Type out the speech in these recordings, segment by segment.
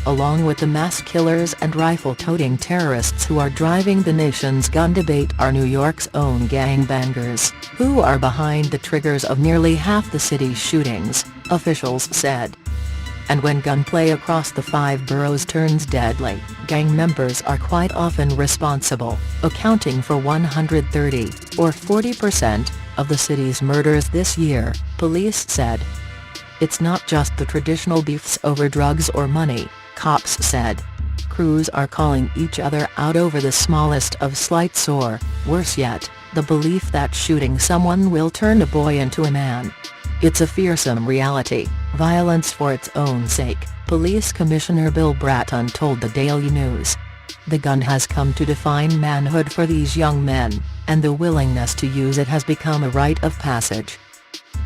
Along with the mass killers and rifle-toting terrorists who are driving the nation's gun debate are New York's own gangbangers, who are behind the triggers of nearly half the city's shootings, officials said. And when gunplay across the 5 boroughs turns deadly, gang members are quite often responsible, accounting for 130, or 40%, of the city's murders this year, police said. It's not just the traditional beefs over drugs or money, cops said. Crews are calling each other out over the smallest of slights or, worse yet, the belief that shooting someone will turn a boy into a man. It's a fearsome reality, violence for its own sake, Police Commissioner Bill Bratton told the Daily News. The gun has come to define manhood for these young men, and the willingness to use it has become a rite of passage.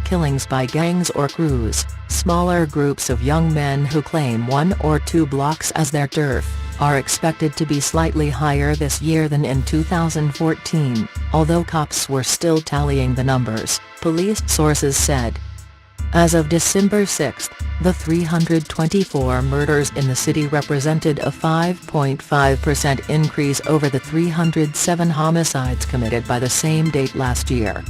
Killings by gangs or crews, smaller groups of young men who claim 1 or 2 blocks as their turf, are expected to be slightly higher this year than in 2014, although cops were still tallying the numbers, police sources said. As of December 6, the 324 murders in the city represented a 5.5% increase over the 307 homicides committed by the same date last year.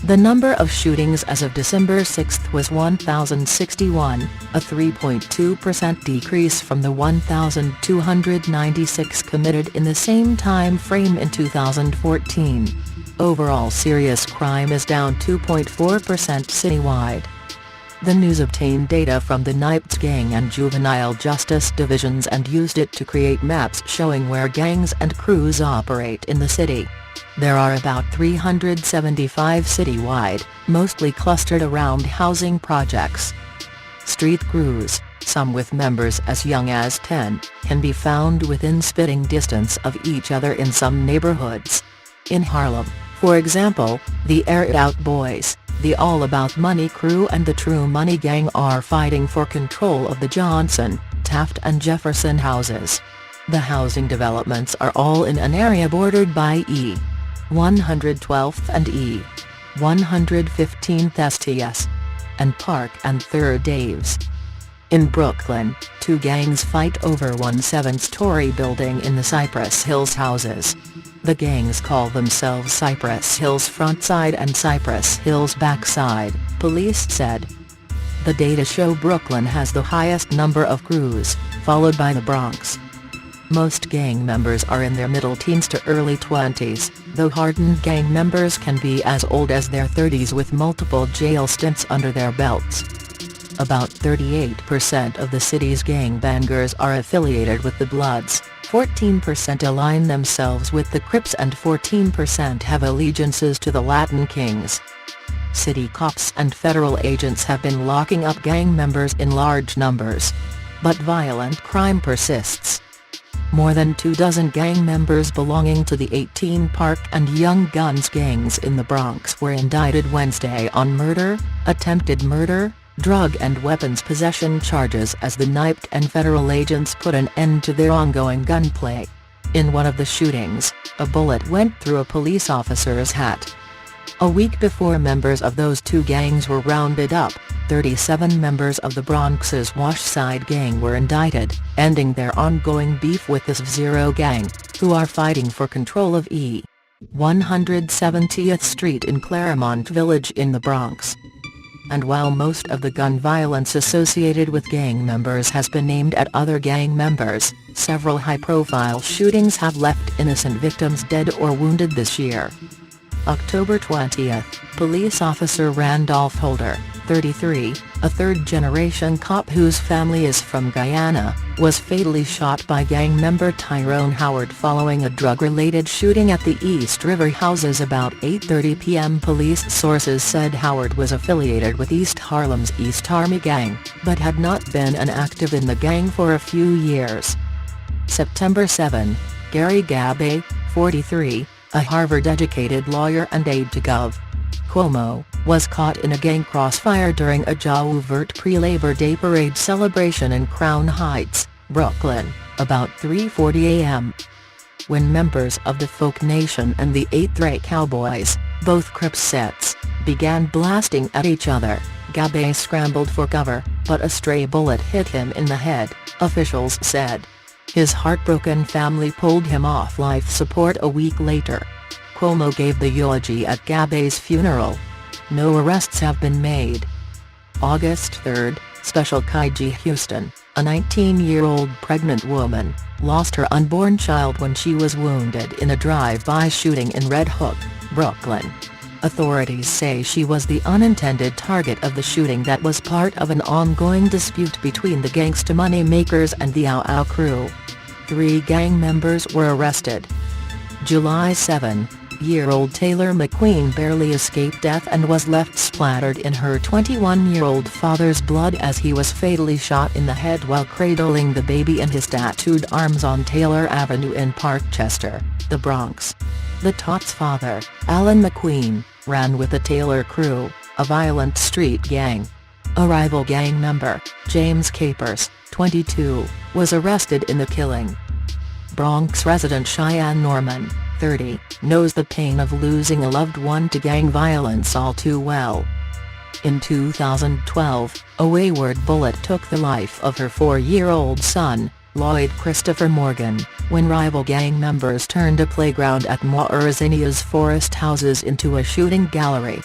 The number of shootings as of December 6 was 1,061, a 3.2% decrease from the 1,296 committed in the same time frame in 2014. Overall serious crime is down 2.4% citywide. The news obtained data from the NYC Gang and Juvenile Justice Divisions and used it to create maps showing where gangs and crews operate in the city. There are about 375 citywide, mostly clustered around housing projects. Street crews, some with members as young as 10, can be found within spitting distance of each other in some neighborhoods. In Harlem, for example, the Air It Out Boys, the All About Money crew and the True Money Gang are fighting for control of the Johnson, Taft and Jefferson houses. The housing developments are all in an area bordered by E. 112th and E. 115th STS. and Park and 3rd Daves. In Brooklyn, 2 gangs fight over one 7-story building in the Cypress Hills houses. The gangs call themselves Cypress Hills Frontside and Cypress Hills Backside, police said. The data show Brooklyn has the highest number of crews, followed by the Bronx. Most gang members are in their middle teens to early 20s, though hardened gang members can be as old as their 30s with multiple jail stints under their belts. About 38% of the city's gangbangers are affiliated with the Bloods, 14% align themselves with the Crips and 14% have allegiances to the Latin Kings. City cops and federal agents have been locking up gang members in large numbers. But violent crime persists. More than 24 gang members belonging to the 18 Park and Young Guns gangs in the Bronx were indicted Wednesday on murder, attempted murder, drug and weapons possession charges as the NYC and federal agents put an end to their ongoing gunplay. In one of the shootings, a bullet went through a police officer's hat. A week before members of those 2 gangs were rounded up, 37 members of the Bronx's Washside gang were indicted, ending their ongoing beef with the Zero gang, who are fighting for control of E. 170th Street in Claremont Village in the Bronx. And while most of the gun violence associated with gang members has been aimed at other gang members, several high-profile shootings have left innocent victims dead or wounded this year. October 20, police officer Randolph Holder, 33, a third-generation cop whose family is from Guyana, was fatally shot by gang member Tyrone Howard following a drug-related shooting at the East River houses about 8:30 p.m. Police sources said Howard was affiliated with East Harlem's East Army gang, but had not been active in the gang for a few years. September 7, Gary Gabay, 43, a Harvard-educated lawyer and aide to Gov. Cuomo, was caught in a gang crossfire during a Jauvert pre-Labor Day parade celebration in Crown Heights, Brooklyn, about 3:40 a.m. When members of the Folk Nation and the 8th Ray Cowboys, both Crips sets, began blasting at each other, Gabay scrambled for cover, but a stray bullet hit him in the head, officials said. His heartbroken family pulled him off life support a week later. Cuomo gave the eulogy at Gabay's funeral. No arrests have been made. August 3, Special Kaiji Houston, a 19-year-old pregnant woman, lost her unborn child when she was wounded in a drive-by shooting in Red Hook, Brooklyn. Authorities say she was the unintended target of the shooting that was part of an ongoing dispute between the gangsta money-makers and the Ow Ow crew. 3 gang members were arrested. July 7-year-old Taylor McQueen barely escaped death and was left splattered in her 21-year-old father's blood as he was fatally shot in the head while cradling the baby in his tattooed arms on Taylor Avenue in Parkchester, the Bronx. The Tot's father, Alan McQueen, ran with the Taylor crew, a violent street gang. A rival gang member, James Capers, 22, was arrested in the killing. Bronx resident Cheyenne Norman, 30, knows the pain of losing a loved one to gang violence all too well. In 2012, a wayward bullet took the life of her 4-year-old son, Lloyd Christopher Morgan, when rival gang members turned a playground at Mauritania's Forest Houses into a shooting gallery.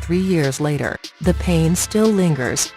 3 years later, the pain still lingers,